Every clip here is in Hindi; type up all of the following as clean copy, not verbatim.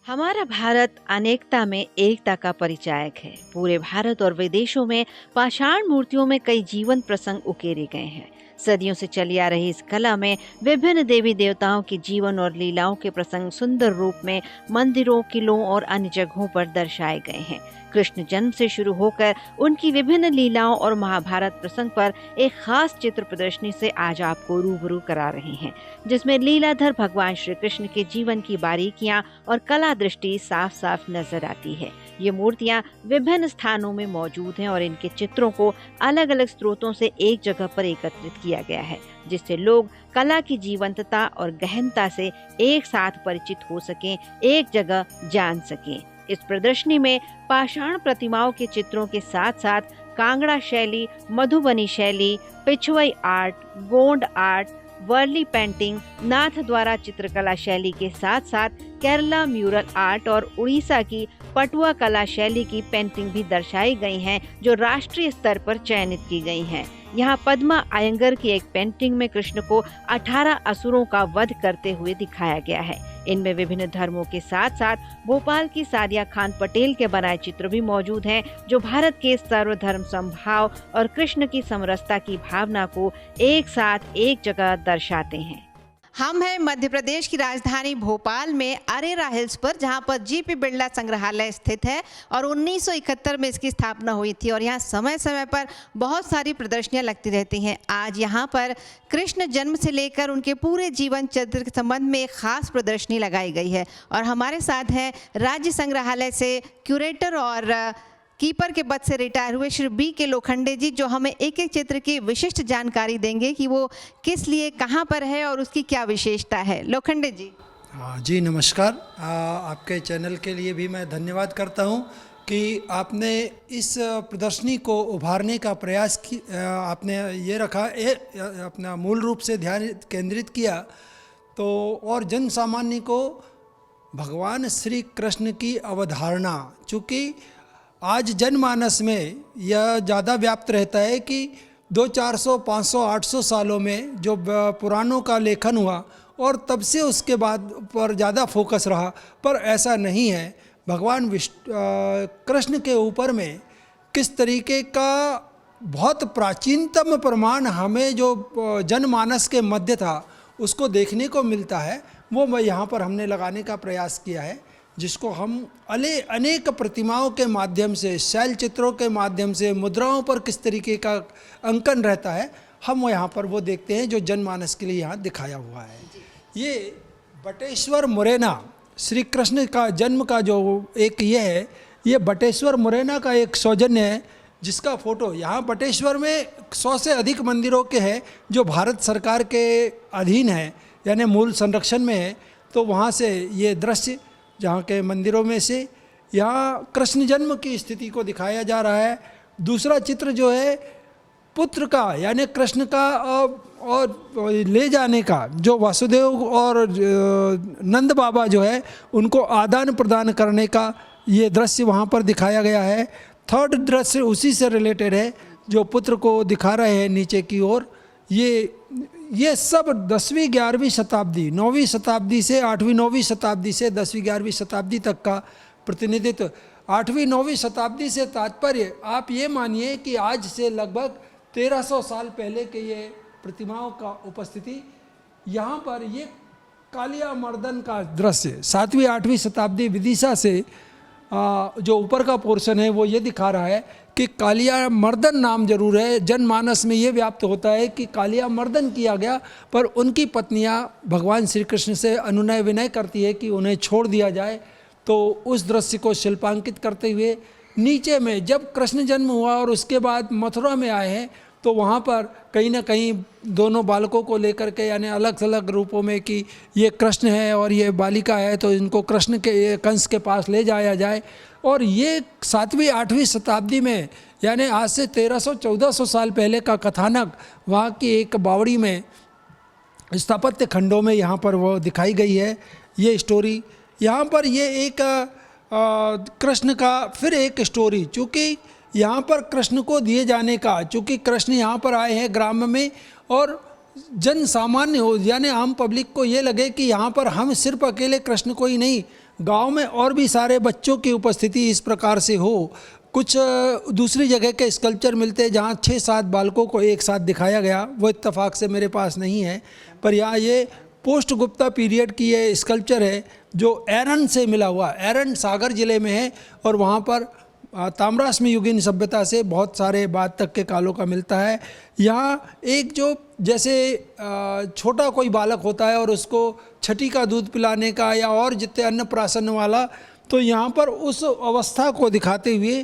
हमारा भारत अनेकता में एकता का परिचायक है। पूरे भारत और विदेशों में पाषाण मूर्तियों में कई जीवन प्रसंग उकेरे गए हैं। सदियों से चली आ रही इस कला में विभिन्न देवी देवताओं के जीवन और लीलाओं के प्रसंग सुंदर रूप में मंदिरों, किलों और अन्य जगहों पर दर्शाए गए हैं। कृष्ण जन्म से शुरू होकर उनकी विभिन्न लीलाओं और महाभारत प्रसंग पर एक खास चित्र प्रदर्शनी से आज आपको रूबरू करा रहे हैं, जिसमें लीलाधर भगवान श्री कृष्ण के जीवन की बारीकियां और कला दृष्टि साफ साफ नजर आती है। ये मूर्तियां विभिन्न स्थानों में मौजूद हैं और इनके चित्रों को अलग अलग स्रोतों से एक जगह पर एकत्रित किया गया है, जिससे लोग कला की जीवंतता और गहनता से एक साथ परिचित हो सकें, एक जगह जान सकें। इस प्रदर्शनी में पाषाण प्रतिमाओं के चित्रों के साथ साथ कांगड़ा शैली, मधुबनी शैली, Pichhwai art, Gond art, Warli painting, Nathdwara चित्रकला शैली के साथ साथ केरला म्यूरल आर्ट और उड़ीसा की पटुआ कला शैली की पेंटिंग भी दर्शाई गई हैं, जो राष्ट्रीय स्तर पर चयनित की गई हैं। यहाँ पद्मा अयंगर की एक पेंटिंग में कृष्ण को 18 असुरों का वध करते हुए दिखाया गया है। इनमें विभिन्न धर्मों के साथ साथ भोपाल की सादिया खान पटेल के बनाए चित्र भी मौजूद हैं, जो भारत के सर्वधर्म समभाव और कृष्ण की समरसता की भावना को एक साथ एक जगह दर्शाते हैं। हम हैं मध्य प्रदेश की राजधानी भोपाल में अरेरा हिल्स पर, जहां पर जीपी बिरला संग्रहालय स्थित है और 1971 में इसकी स्थापना हुई थी और यहां समय समय पर बहुत सारी प्रदर्शनियां लगती रहती हैं। आज यहां पर कृष्ण जन्म से लेकर उनके पूरे जीवन चरित्र के संबंध में एक खास प्रदर्शनी लगाई गई है और हमारे साथ हैं राज्य संग्रहालय से क्यूरेटर और कीपर के पद से रिटायर हुए श्री बी के लोखंडे जी, जो हमें एक एक चित्र की विशिष्ट जानकारी देंगे कि वो किस लिए, कहाँ पर है और उसकी क्या विशेषता है। लोखंडे जी। जी नमस्कार। आपके चैनल के लिए भी मैं धन्यवाद करता हूँ कि आपने इस प्रदर्शनी को उभारने का प्रयास की, आपने ये रखा अपना मूल रूप से ध्यान केंद्रित किया तो, और जन सामान्य को भगवान श्री कृष्ण की अवधारणा, चूँकि आज जनमानस में यह ज़्यादा व्याप्त रहता है कि 200, 400, 500, 800 सालों में जो पुराणों का लेखन हुआ और तब से उसके बाद पर ज़्यादा फोकस रहा, पर ऐसा नहीं है। भगवान कृष्ण के ऊपर में किस तरीके का बहुत प्राचीनतम प्रमाण हमें जो जनमानस के मध्य था उसको देखने को मिलता है, वो यहाँ पर हमने लगाने का प्रयास किया है, जिसको हम अनेक प्रतिमाओं के माध्यम से, शैल चित्रों के माध्यम से, मुद्राओं पर किस तरीके का अंकन रहता है, हम यहाँ पर वो देखते हैं जो जनमानस के लिए यहाँ दिखाया हुआ है। ये बटेश्वर मुरैना, श्री कृष्ण का जन्म का जो एक ये है, ये बटेश्वर मुरैना का एक सौजन्य है, जिसका फोटो यहाँ बटेश्वर में 100 से अधिक मंदिरों के हैं जो भारत सरकार के अधीन है, यानी मूल संरक्षण में है। तो वहाँ से ये दृश्य जहाँ के मंदिरों में से यहाँ कृष्ण जन्म की स्थिति को दिखाया जा रहा है। दूसरा चित्र जो है पुत्र का, यानी कृष्ण का और ले जाने का, जो वासुदेव और नंद बाबा जो है उनको आदान प्रदान करने का ये दृश्य वहाँ पर दिखाया गया है। थर्ड दृश्य उसी से रिलेटेड है, जो पुत्र को दिखा रहे हैं नीचे की ओर। ये सब 10वीं 11वीं शताब्दी, 9वीं शताब्दी से 8वीं 9वीं शताब्दी से 10वीं 11वीं शताब्दी तक का प्रतिनिधित्व। 8वीं 9वीं शताब्दी से तात्पर्य आप ये मानिए कि आज से लगभग 1300 साल पहले के ये प्रतिमाओं का उपस्थिति। यहाँ पर ये कालिया मर्दन का दृश्य 7वीं 8वीं शताब्दी विदिशा से जो ऊपर का पोर्शन है वो ये दिखा रहा है कि कालिया मर्दन नाम जरूर है, जनमानस में ये व्याप्त होता है कि कालिया मर्दन किया गया, पर उनकी पत्नियां भगवान श्री कृष्ण से अनुनय विनय करती है कि उन्हें छोड़ दिया जाए। तो उस दृश्य को शिल्पांकित करते हुए नीचे में जब कृष्ण जन्म हुआ और उसके बाद मथुरा में आए हैं, तो वहाँ पर कहीं ना कहीं दोनों बालकों को लेकर के, यानी अलग अलग रूपों में कि ये कृष्ण है और ये बालिका है, तो इनको कृष्ण के कंस के पास ले जाया जाए। और ये 7वीं 8वीं शताब्दी में, यानी आज से 1300-1400 साल पहले का कथानक वहाँ की एक बावड़ी में स्थापत्य खंडों में यहाँ पर वो दिखाई गई है। ये स्टोरी यहाँ पर ये एक कृष्ण का फिर एक स्टोरी, चूँकि यहाँ पर कृष्ण को दिए जाने का, चूँकि कृष्ण यहाँ पर आए हैं ग्राम में और जन सामान्य हो, यानी आम पब्लिक को ये लगे कि यहाँ पर हम सिर्फ अकेले कृष्ण को ही नहीं, गांव में और भी सारे बच्चों की उपस्थिति इस प्रकार से हो। कुछ दूसरी जगह के स्कल्पचर मिलते हैं जहाँ 6-7 बालकों को एक साथ दिखाया गया, वो इत्तेफाक से मेरे पास नहीं है, पर यहाँ ये पोस्ट गुप्ता पीरियड की ये स्कल्पचर है जो एरन से मिला हुआ। एरन सागर ज़िले में है और वहाँ पर ताम्राश्मी युगीन सभ्यता से बहुत सारे बाद तक के कालों का मिलता है। यहाँ एक जो जैसे छोटा कोई बालक होता है और उसको छठी का दूध पिलाने का या और जितने अन्नप्राशन वाला, तो यहाँ पर उस अवस्था को दिखाते हुए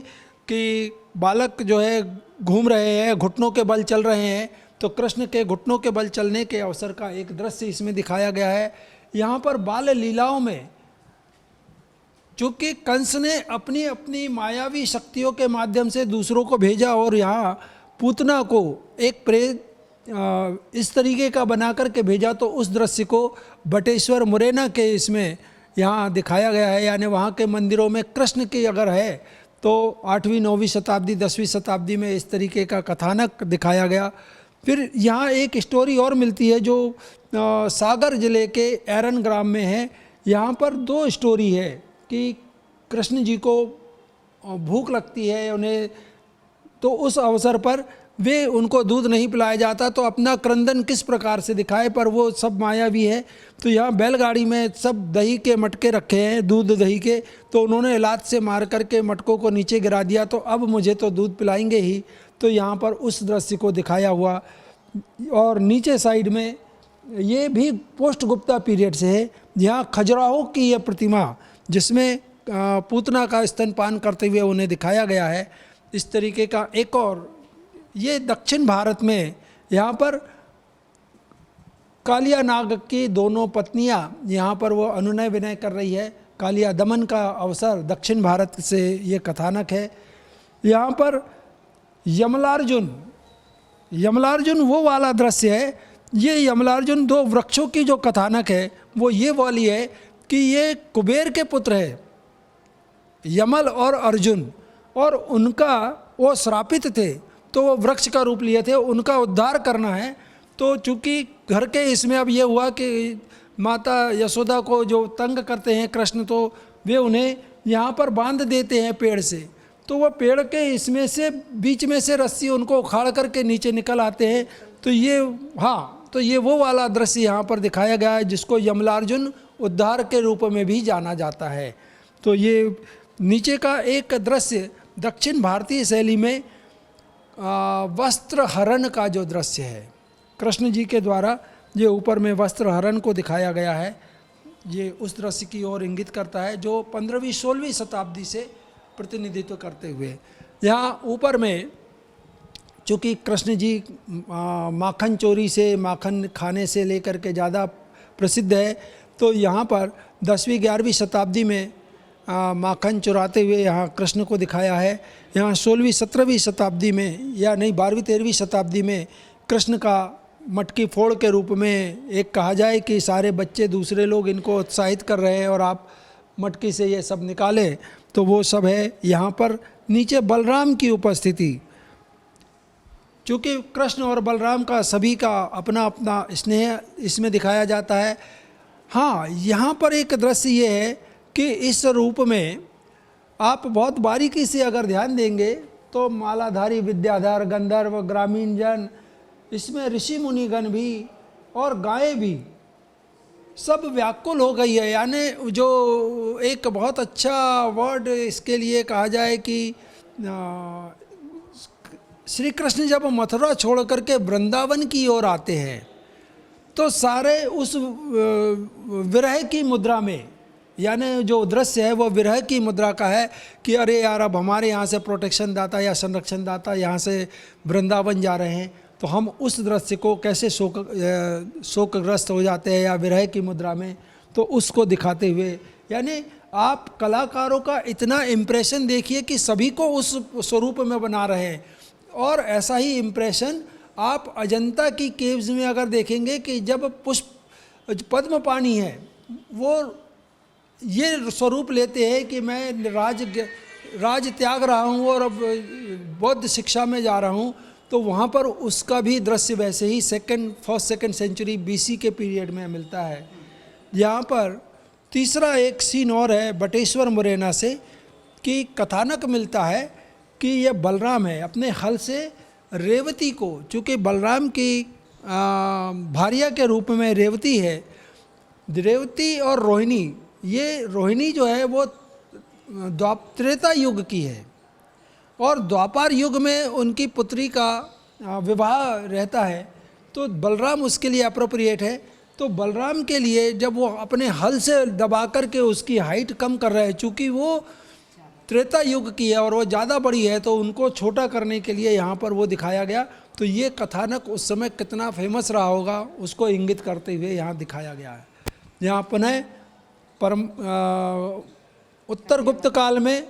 कि बालक जो है घूम रहे हैं, घुटनों के बल चल रहे हैं, तो कृष्ण के घुटनों के बल चलने के अवसर का एक दृश्य इसमें दिखाया गया है। यहाँ पर बाल लीलाओं में चूँकि कंस ने अपनी अपनी मायावी शक्तियों के माध्यम से दूसरों को भेजा और यहाँ पूतना को एक प्रेत इस तरीके का बना कर के भेजा, तो उस दृश्य को बटेश्वर मुरैना के इसमें यहाँ दिखाया गया है। यानी वहाँ के मंदिरों में कृष्ण की अगर है तो 8वीं 9वीं शताब्दी 10वीं शताब्दी में इस तरीके का कथानक दिखाया गया। फिर यहाँ एक स्टोरी और मिलती है जो सागर ज़िले के एरन ग्राम में है। यहाँ पर 2 स्टोरी है कि कृष्ण जी को भूख लगती है उन्हें, तो उस अवसर पर वे उनको दूध नहीं पिलाया जाता, तो अपना क्रंदन किस प्रकार से दिखाए, पर वो सब मायावी है। तो यहाँ बैलगाड़ी में सब दही के मटके रखे हैं, दूध दही के, तो उन्होंने लात से मार करके मटकों को नीचे गिरा दिया, तो अब मुझे तो दूध पिलाएंगे ही। तो यहाँ पर उस दृश्य को दिखाया हुआ। और नीचे साइड में ये भी पोस्ट गुप्ता पीरियड से है। यहाँ खजुराहो की यह प्रतिमा जिसमें पूतना का स्तनपान करते हुए उन्हें दिखाया गया है, इस तरीके का एक और। ये दक्षिण भारत में यहाँ पर कालिया नाग की दोनों पत्नियाँ यहाँ पर वो अनुनय विनय कर रही है। कालिया दमन का अवसर दक्षिण भारत से ये कथानक है। यहाँ पर यमलार्जुन वो वाला दृश्य है। ये यमलार्जुन 2 वृक्षों की जो कथानक है वो ये वाली है कि ये कुबेर के पुत्र है यमल और अर्जुन, और उनका वो श्रापित थे तो वो वृक्ष का रूप लिए थे, उनका उद्धार करना है। तो चूँकि घर के इसमें अब ये हुआ कि माता यशोदा को जो तंग करते हैं कृष्ण, तो वे उन्हें यहाँ पर बांध देते हैं पेड़ से, तो वह पेड़ के इसमें से बीच में से रस्सी उनको उखाड़ करके नीचे निकल आते हैं। तो ये वो वाला दृश्य यहाँ पर दिखाया गया है जिसको यमलार्जुन उद्धार के रूप में भी जाना जाता है। तो ये नीचे का एक दृश्य दक्षिण भारतीय शैली में वस्त्र हरण का जो दृश्य है, कृष्ण जी के द्वारा ये ऊपर में वस्त्र हरण को दिखाया गया है, ये उस दृश्य की ओर इंगित करता है जो 15वीं 16वीं शताब्दी से प्रतिनिधित्व करते हुए। यहाँ ऊपर में चूँकि कृष्ण जी माखन चोरी से, माखन खाने से लेकर के ज़्यादा प्रसिद्ध है, तो यहाँ पर 10वीं 11वीं शताब्दी में माखन चुराते हुए यहाँ कृष्ण को दिखाया है। यहाँ 16वीं 17वीं शताब्दी में या नहीं 12वीं 13वीं शताब्दी में कृष्ण का मटकी फोड़ के रूप में एक कहा जाए कि सारे बच्चे दूसरे लोग इनको उत्साहित कर रहे हैं और आप मटकी से ये सब निकालें, तो वो सब है। यहाँ पर नीचे बलराम की उपस्थिति, चूँकि कृष्ण और बलराम का सभी का अपना अपना स्नेह इसमें दिखाया जाता है। हाँ, यहाँ पर एक दृश्य ये है कि इस रूप में आप बहुत बारीकी से अगर ध्यान देंगे तो मालाधारी विद्याधर गंधर्व ग्रामीण जन, इसमें ऋषि मुनिगण भी और गायें भी सब व्याकुल हो गई है। यानी जो एक बहुत अच्छा वर्ड इसके लिए कहा जाए कि श्री कृष्ण जब मथुरा छोड़ करके वृंदावन की ओर आते हैं तो सारे उस विरह की मुद्रा में, यानी जो दृश्य है वो विरह की मुद्रा का है कि अरे यार अब हमारे यहाँ से प्रोटेक्शन दाता या संरक्षण दाता यहाँ से वृंदावन जा रहे हैं, तो हम उस दृश्य को कैसे शोकग्रस्त हो जाते हैं या विरह की मुद्रा में, तो उसको दिखाते हुए यानी आप कलाकारों का इतना इम्प्रेशन देखिए कि सभी को उस स्वरूप में बना रहे हैं। और ऐसा ही इम्प्रेशन आप अजंता की केव्स में अगर देखेंगे कि जब पुष्प पद्म पानी है वो ये स्वरूप लेते हैं कि मैं राज त्याग रहा हूँ और अब बौद्ध शिक्षा में जा रहा हूँ, तो वहाँ पर उसका भी दृश्य वैसे ही फर्स्ट सेकंड सेंचुरी BC के पीरियड में मिलता है। यहाँ पर तीसरा एक सीन और है बटेश्वर मुरैना से कि कथानक मिलता है कि ये बलराम है अपने हल से रेवती को, चूँकि बलराम की भार्या के रूप में रेवती है, रेवती और रोहिणी, ये रोहिणी जो है वो त्रेता युग की है और द्वापर युग में उनकी पुत्री का विवाह रहता है, तो बलराम उसके लिए अप्रोप्रिएट है। तो बलराम के लिए जब वो अपने हल से दबा करके उसकी हाइट कम कर रहे हैं, चूँकि वो त्रेता युग की है और वो ज़्यादा बड़ी है, तो उनको छोटा करने के लिए यहाँ पर वो दिखाया गया। तो ये कथानक उस समय कितना फेमस रहा होगा उसको इंगित करते हुए यहाँ दिखाया गया है। यहाँ पुनः उत्तर गुप्त काल में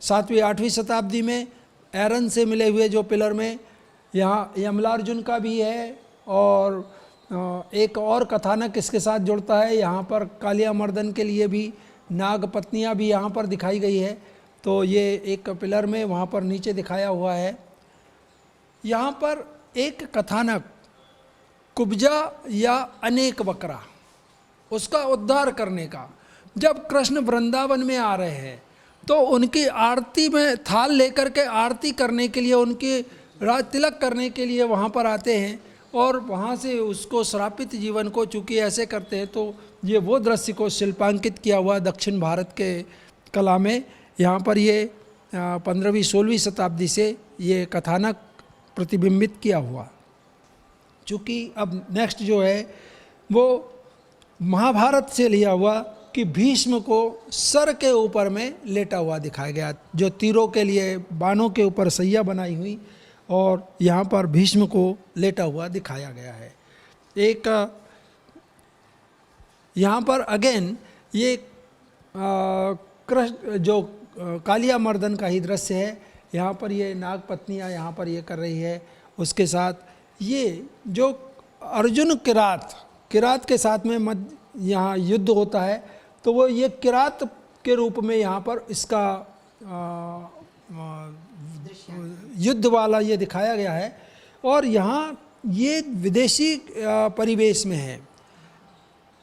7वीं 8वीं शताब्दी में एरन से मिले हुए जो पिलर में यहाँ यमलार्जुन का भी है और एक और कथानक इसके साथ जुड़ता है। यहाँ पर कालिया मर्दन के लिए भी नाग पत्नियाँ भी यहाँ पर दिखाई गई है, तो ये एक पिलर में वहाँ पर नीचे दिखाया हुआ है। यहाँ पर एक कथानक कुब्जा या अनेक बकरा, उसका उद्धार करने का, जब कृष्ण वृंदावन में आ रहे हैं तो उनकी आरती में थाल लेकर के आरती करने के लिए, उनकी राज तिलक करने के लिए वहाँ पर आते हैं और वहाँ से उसको श्रापित जीवन को चूँकि ऐसे करते हैं, तो ये वो दृश्य को शिल्पांकित किया हुआ दक्षिण भारत के कला में। यहाँ पर ये 15वीं 16वीं शताब्दी से ये कथानक प्रतिबिंबित किया हुआ। चूँकि अब नेक्स्ट जो है वो महाभारत से लिया हुआ कि भीष्म को सर के ऊपर में लेटा हुआ दिखाया गया, जो तीरों के लिए बाणों के ऊपर सैया बनाई हुई और यहाँ पर भीष्म को लेटा हुआ दिखाया गया है। एक यहाँ पर अगेन ये कृष्ण जो कालिया मर्दन का ही दृश्य है। यहाँ पर ये नाग पत्नियाँ यहाँ पर ये कर रही है, उसके साथ ये जो अर्जुन किरात के साथ में यहाँ युद्ध होता है, तो वो ये किरात के रूप में यहाँ पर इसका युद्ध वाला ये दिखाया गया है। और यहाँ ये विदेशी परिवेश में है,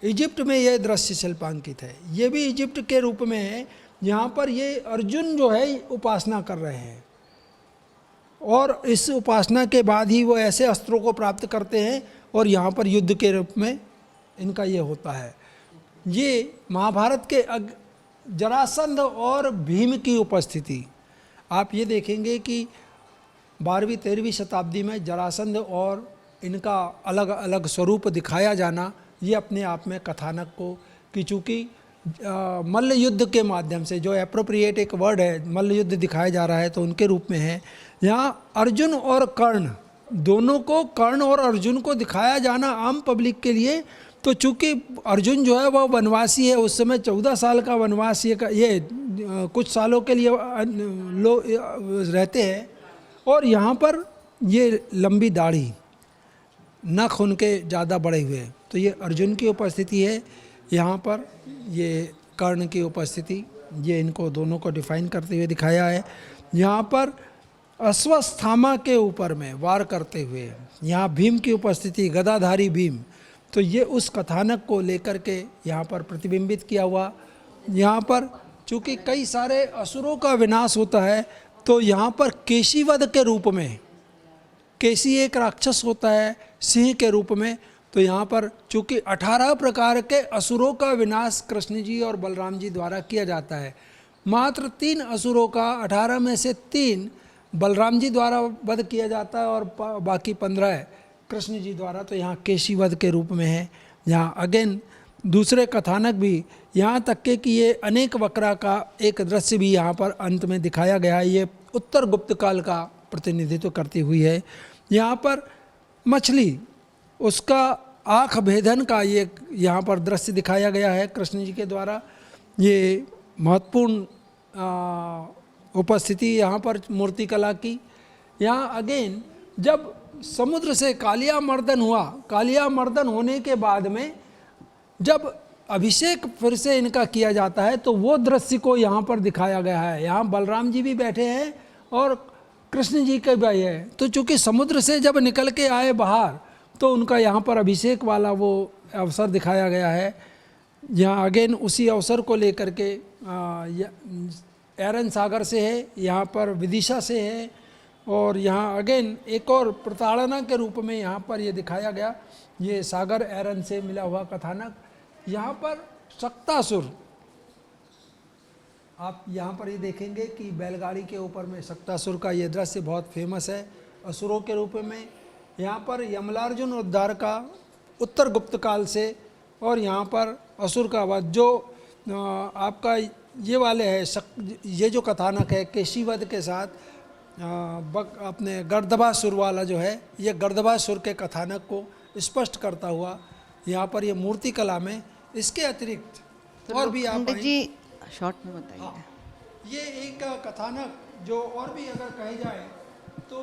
इजिप्ट में ये दृश्य शिल्पांकित है, ये भी इजिप्ट के रूप में है। यहाँ पर ये अर्जुन जो है उपासना कर रहे हैं और इस उपासना के बाद ही वो ऐसे अस्त्रों को प्राप्त करते हैं और यहाँ पर युद्ध के रूप में इनका ये होता है। ये महाभारत के जरासंध और भीम की उपस्थिति आप ये देखेंगे कि 12वीं 13वीं शताब्दी में जरासंध और इनका अलग अलग स्वरूप दिखाया जाना, ये अपने आप में कथानक को कि चूँकि मल्ल युद्ध के माध्यम से जो एप्रोप्रिएट एक वर्ड है, मल्ल युद्ध दिखाया जा रहा है तो उनके रूप में है। यहाँ अर्जुन और कर्ण दोनों को, कर्ण और अर्जुन को दिखाया जाना आम पब्लिक के लिए, तो चूँकि अर्जुन जो है वह वनवासी है, उस समय 14 साल का वनवास ये कुछ सालों के लिए लोग रहते हैं और यहाँ पर ये लंबी दाढ़ी, नख उनके ज़्यादा बड़े हुए, तो ये अर्जुन की उपस्थिति है। यहाँ पर ये कर्ण की उपस्थिति, ये इनको दोनों को डिफाइन करते हुए दिखाया है। यहाँ पर अश्वस्थामा के ऊपर में वार करते हुए यहाँ भीम की उपस्थिति, गदाधारी भीम, तो ये उस कथानक को लेकर के यहाँ पर प्रतिबिंबित किया हुआ। यहाँ पर चूँकि कई सारे असुरों का विनाश होता है, तो यहाँ पर केशीवध के रूप में, केशी एक राक्षस होता है सिंह के रूप में, तो यहाँ पर चूँकि 18 प्रकार के असुरों का विनाश कृष्ण जी और बलराम जी द्वारा किया जाता है। मात्र 3 असुरों का 18 में से 3 बलराम जी द्वारा वध किया जाता है और बाकी 15 कृष्ण जी द्वारा, तो यहाँ केशीवध के रूप में है। यहाँ अगेन दूसरे कथानक भी, यहाँ तक के कि ये अनेक वक्रा का एक दृश्य भी यहाँ पर अंत में दिखाया गया है। ये उत्तर गुप्त काल का प्रतिनिधित्व करती हुई है। यहाँ पर मछली, उसका आँख भेदन का ये यहाँ पर दृश्य दिखाया गया है कृष्ण जी के द्वारा। ये महत्वपूर्ण उपस्थिति यहाँ पर मूर्ति कला की। यहाँ अगेन जब समुद्र से कालिया मर्दन हुआ, कालिया मर्दन होने के बाद में जब अभिषेक फिर से इनका किया जाता है, तो वो दृश्य को यहाँ पर दिखाया गया है। यहाँ बलराम जी भी बैठे हैं और कृष्ण जी के भी है, तो चूँकि समुद्र से जब निकल के आए बाहर, तो उनका यहाँ पर अभिषेक वाला वो अवसर दिखाया गया है। यहाँ अगेन उसी अवसर को लेकर के एरन सागर से है, यहाँ पर विदिशा से है, और यहाँ अगेन एक और प्रताड़ना के रूप में यहाँ पर ये दिखाया गया, ये सागर एरन से मिला हुआ कथानक। यहाँ पर शक्तासुर, आप यहाँ पर ये देखेंगे कि बैलगाड़ी के ऊपर में शक्तासुर का ये दृश्य बहुत फेमस है असुरों के रूप में। यहाँ पर यमलार्जुन उद्धार का उत्तर गुप्त काल से, और यहाँ पर असुर का वध जो आपका ये वाले है ये जो कथानक है केशीवध के साथ अपने गर्दभासुर वाला जो है, ये गर्दभासुर के कथानक को स्पष्ट करता हुआ यहाँ पर ये मूर्ति कला में। इसके अतिरिक्त और भी आप पंडित जी शॉर्ट में बताइए। हाँ, ये एक कथानक जो और भी अगर कहे जाए तो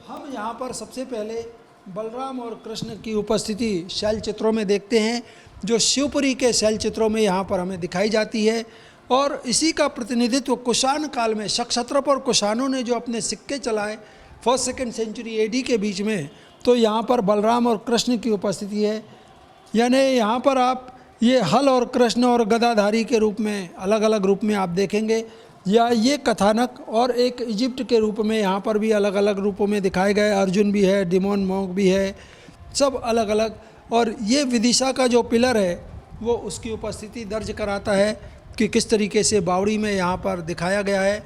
हम यहाँ पर सबसे पहले बलराम और कृष्ण की उपस्थिति शैल चित्रों में देखते हैं, जो शिवपुरी के शैल चित्रों में यहाँ पर हमें दिखाई जाती है। और इसी का प्रतिनिधित्व कुषाण काल में क्षत्रप और कुषाणों ने जो अपने सिक्के चलाए 1st-2nd सेंचुरी एडी के बीच में, तो यहाँ पर बलराम और कृष्ण की उपस्थिति है। यानी यहाँ पर आप ये हल और कृष्ण और गदाधारी के रूप में अलग अलग रूप में आप देखेंगे, या ये कथानक और एक इजिप्ट के रूप में यहाँ पर भी अलग अलग रूपों में दिखाए गए। अर्जुन भी है, डिमोन मॉन्क भी है, सब अलग अलग। और ये विदिशा का जो पिलर है वो उसकी उपस्थिति दर्ज कराता है कि किस तरीके से बावड़ी में यहाँ पर दिखाया गया है।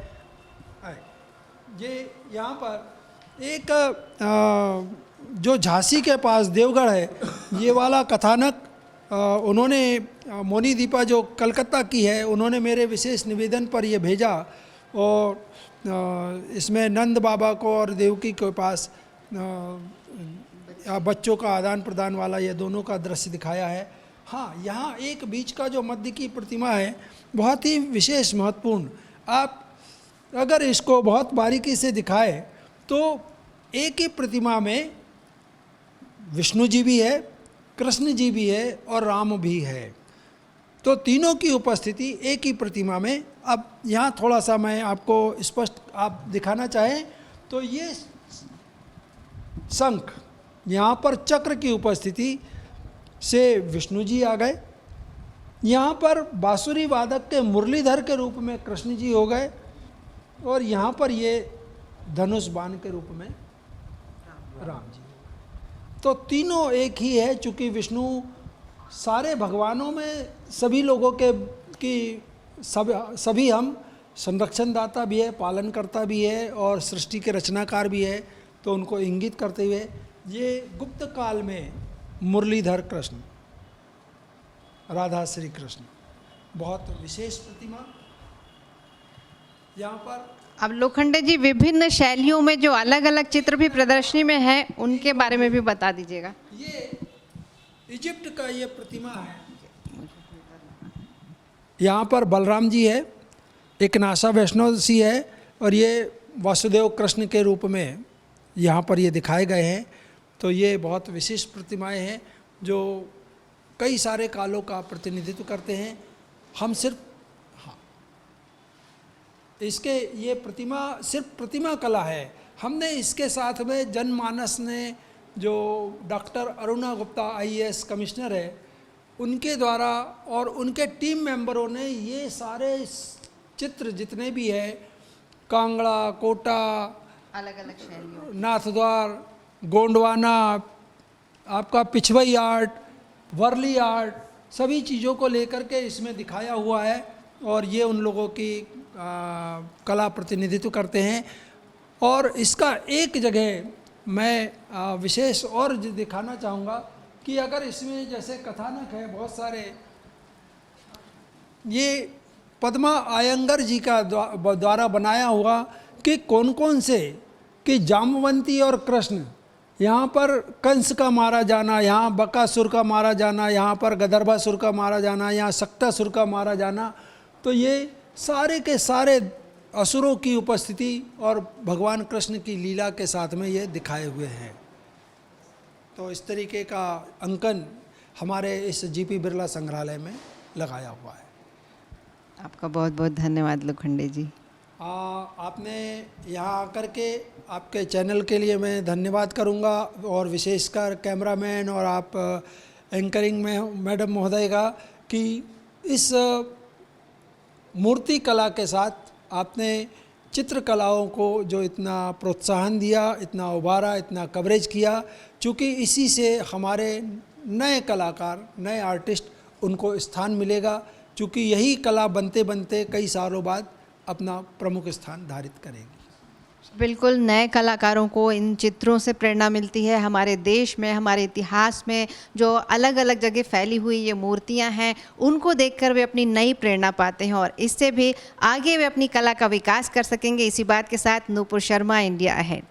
ये यहाँ पर एक जो झांसी के पास देवगढ़ है, ये वाला कथानक उन्होंने मोनी दीपा जो कलकत्ता की है, उन्होंने मेरे विशेष निवेदन पर ये भेजा, और इसमें नंद बाबा को और देवकी के पास बच्चों का आदान प्रदान वाला ये दोनों का दृश्य दिखाया है। हाँ, यहाँ एक बीच का जो मध्य की प्रतिमा है बहुत ही विशेष महत्वपूर्ण। आप अगर इसको बहुत बारीकी से दिखाए तो एक ही प्रतिमा में विष्णु जी भी है, कृष्ण जी भी है और राम भी है, तो तीनों की उपस्थिति एक ही प्रतिमा में। अब यहाँ थोड़ा सा मैं आपको स्पष्ट आप दिखाना चाहें तो ये शंख, यहाँ पर चक्र की उपस्थिति से विष्णु जी आ गए, यहाँ पर बांसुरी वादक के मुरलीधर के रूप में कृष्ण जी हो गए, और यहाँ पर ये धनुष बाण के रूप में राम जी। तो तीनों एक ही है, चूँकि विष्णु सारे भगवानों में सभी लोगों के की सभी हम संरक्षण दाता भी है, पालन करता भी है और सृष्टि के रचनाकार भी है, तो उनको इंगित करते हुए ये गुप्त काल में मुरलीधर कृष्ण, राधा श्री कृष्ण, बहुत विशेष प्रतिमा यहाँ पर। अब लोखंडे जी विभिन्न शैलियों में जो अलग अलग चित्र भी प्रदर्शनी में हैं उनके बारे में भी बता दीजिएगा। ये इजिप्ट का ये प्रतिमा है, यहाँ पर बलराम जी है, एक नासा वैष्णव सी है, और ये वासुदेव कृष्ण के रूप में यहाँ पर ये दिखाए गए हैं। तो ये बहुत विशिष्ट प्रतिमाएं हैं जो कई सारे कालों का प्रतिनिधित्व करते हैं। हम सिर्फ इसके ये प्रतिमा सिर्फ प्रतिमा कला है, हमने इसके साथ में जनमानस ने जो doctor Aruna Gupta IAS commissioner है उनके द्वारा और उनके टीम मेंबरों ने ये सारे चित्र जितने भी है, कांगड़ा, कोटा, अलग अलग शैलियों, नाथद्वार, गोंडवाना, आपका पिछवई आर्ट, वर्ली आर्ट, सभी चीज़ों को लेकर के इसमें दिखाया हुआ है, और ये उन लोगों की कला प्रतिनिधित्व करते हैं। और इसका एक जगह मैं विशेष और दिखाना चाहूँगा कि अगर इसमें जैसे कथानक है बहुत सारे, ये पद्मा आयंगर जी का द्वारा बनाया हुआ कि कौन कौन से, कि जामवंती और कृष्ण, यहाँ पर कंस का मारा जाना, यहाँ बकासुर का मारा जाना, यहाँ पर गदर्भासुर का मारा जाना, यहाँ सक्तासुर का मारा जाना, तो ये सारे के सारे असुरों की उपस्थिति और भगवान कृष्ण की लीला के साथ में ये दिखाए हुए हैं। तो इस तरीके का अंकन हमारे इस GP बिरला संग्रहालय में लगाया हुआ है। आपका बहुत बहुत धन्यवाद लोखंडे जी। आपने यहाँ आकर के आपके चैनल के लिए मैं धन्यवाद करूँगा, और विशेषकर कैमरामैन और आप एंकरिंग में मैडम महोदय का, कि इस मूर्ति कला के साथ आपने चित्रकलाओं को जो इतना प्रोत्साहन दिया, इतना उभारा, इतना कवरेज किया, चूँकि इसी से हमारे नए कलाकार, नए आर्टिस्ट, उनको स्थान मिलेगा, चूँकि यही कला बनते बनते कई सालों बाद अपना प्रमुख स्थान धारित करेगी। बिल्कुल, नए कलाकारों को इन चित्रों से प्रेरणा मिलती है। हमारे देश में, हमारे इतिहास में जो अलग अलग जगह फैली हुई ये मूर्तियां हैं, उनको देखकर वे अपनी नई प्रेरणा पाते हैं और इससे भी आगे वे अपनी कला का विकास कर सकेंगे। इसी बात के साथ नूपुर शर्मा, इंडिया अहेड।